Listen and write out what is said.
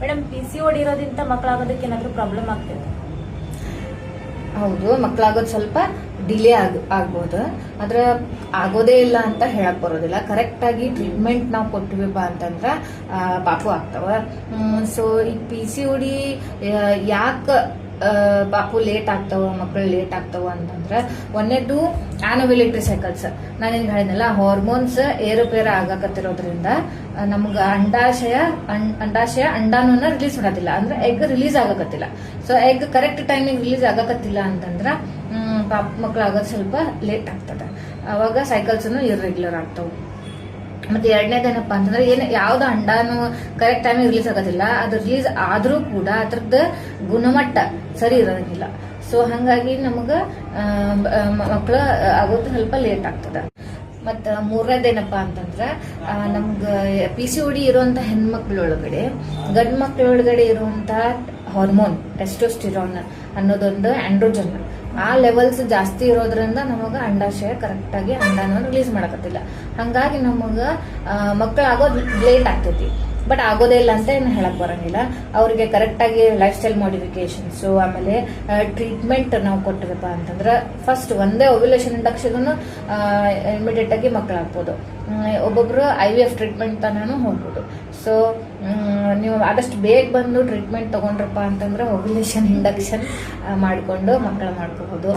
Madam PCOD ಇರೋದ್ರಿಂದ ಮಕ್ಕಳಾಗೋದಕ್ಕೆ ಏನಾದರೂ problem ಆಗ್ತದೆ? ಹೌದು, ಮಕ್ಕಳಾಗೋದು ಸ್ವಲ್ಪ ಡಿಲೇ ಆಗ್ಬೋದು, ಆದ್ರೆ ಆಗೋದೇ ಇಲ್ಲ ಅಂತ ಹೇಳಕ್ ಬರೋದಿಲ್ಲ. ಕರೆಕ್ಟ್ ಆಗಿ ಟ್ರೀಟ್ಮೆಂಟ್ ನಾವು ಕೊಟ್ಟಿವಿಪ್ಪ ಅಂತಂದ್ರ ಪಾಪು ಆಗ್ತಾವ. ಸೊ ಈ PCOD ಯಾಕೆ ಪಾಪು ಲೇಟ್ ಆಗ್ತಾವ, ಮಕ್ಕಳು ಲೇಟ್ ಆಗ್ತಾವ ಅಂತಂದ್ರೆ ಒಂದೇದು ಆನೋವ್ಯುಲೇಟರಿ ಸೈಕಲ್ಸ್. ನಾನೇನು ಹೇಳಿದ್ನಲ್ಲ, ಹಾರ್ಮೋನ್ಸ್ ಏರುಪೇರು ಆಗಾಕತ್ತಿರೋದ್ರಿಂದ ನಮ್ಗೆ ಅಂಡಾಶಯ ಅಂಡಾನೂನ ರಿಲೀಸ್ ಮಾಡೋದಿಲ್ಲ, ಅಂದ್ರೆ ಎಗ್ ರಿಲೀಸ್ ಆಗಕತ್ತಿಲ್ಲ. ಸೊ ಎಗ್ ಕರೆಕ್ಟ್ ಟೈಮಿಗೆ ರಿಲೀಸ್ ಆಗಕತ್ತಿಲ್ಲ ಅಂತಂದ್ರ ಪಾಪ ಮಕ್ಕಳು ಆಗೋದು ಸ್ವಲ್ಪ ಲೇಟ್ ಆಗ್ತದೆ. ಅವಾಗ ಸೈಕಲ್ಸ್ ಇರ್ರೆಗ್ಯುಲರ್ ಆಗ್ತಾವ. ಮತ್ತೆ ಎರಡನೇದೇನಪ್ಪ ಅಂತಂದ್ರೆ ಯಾವ್ದು ಅಂಡಾನು ಕರೆಕ್ಟ್ ಟೈಮಿಗೆ ರಿಲೀಸ್ ಆಗೋದಿಲ್ಲ, ಅದು ರಿಲೀಸ್ ಆದ್ರೂ ಕೂಡ ಅದ್ರದ್ದು ಗುಣಮಟ್ಟ ಸರಿ ಇರೋದಿಲ್ಲ. ಸೊ ಹಂಗಾಗಿ ನಮಗ ಮಕ್ಕಳು ಆಗೋದು ಸ್ವಲ್ಪ ಲೇಟ್ ಆಗ್ತದೆ. ಮತ್ತ ಮೂರನೇದೇನಪ್ಪ ಅಂತಂದ್ರ ನಮ್ಗ PCOD ಇರುವಂತ ಹೆಣ್ಮಕ್ಳೊಳಗಡೆ ಗಂಡ್ ಮಕ್ಳೊಳಗಡೆ ಇರುವಂತ ಹಾರ್ಮೋನ್ ಟೆಸ್ಟೋಸ್ಟಿರಾನ್ ಅನ್ನೋದೊಂದು ಆಂಡ್ರೋಜನ್, ಆ ಲೆವೆಲ್ಸ್ ಜಾಸ್ತಿ ಇರೋದ್ರಿಂದ ನಮಗ ಅಂಡಾಶಯ ಕರೆಕ್ಟ್ ಆಗಿ ಅಂಡಾನ ರಿಲೀಸ್ ಮಾಡಕತ್ತಿಲ್ಲ. ಹಂಗಾಗಿ ನಮಗ ಮಕ್ಕಳಾಗೋದು ಲೇಟ್ ಆಗ್ತೈತಿ. ಬಟ್ ಆಗೋದೇ ಇಲ್ಲ ಅಂತ ಏನು ಹೇಳಕ್ ಬರಂಗಿಲ್ಲ. ಅವರಿಗೆ ಕರೆಕ್ಟ್ ಆಗಿ ಲೈಫ್ ಸ್ಟೈಲ್ ಮಾಡಿಫಿಕೇಶನ್ಸ್, ಆಮೇಲೆ ಟ್ರೀಟ್ಮೆಂಟ್ ನಾವು ಕೊಟ್ಟಿವಪ್ಪ ಅಂತಂದ್ರೆ ಫಸ್ಟ್ ಒಂದೇ ಓವ್ಯುಲೇಷನ್ ಇಂಡಕ್ಷನ್ ಇಮಿಡಿಯೇಟ್ ಆಗಿ ಮಕ್ಕಳಾಗ್ಬೋದು. ಒಬ್ಬೊಬ್ರು IVF ಟ್ರೀಟ್ಮೆಂಟ್ ತನೂ ಹೋಗ್ಬೋದು. ಸೊ ನೀವು ಆದಷ್ಟು ಬೇಗ ಬಂದು ಟ್ರೀಟ್ಮೆಂಟ್ ತಗೊಂಡ್ರಪ್ಪ ಅಂತಂದ್ರೆ ಓವ್ಯುಲೇಷನ್ ಇಂಡಕ್ಷನ್ ಮಾಡಿಕೊಂಡು ಮಕ್ಕಳು ಮಾಡ್ಕೋಬಹುದು.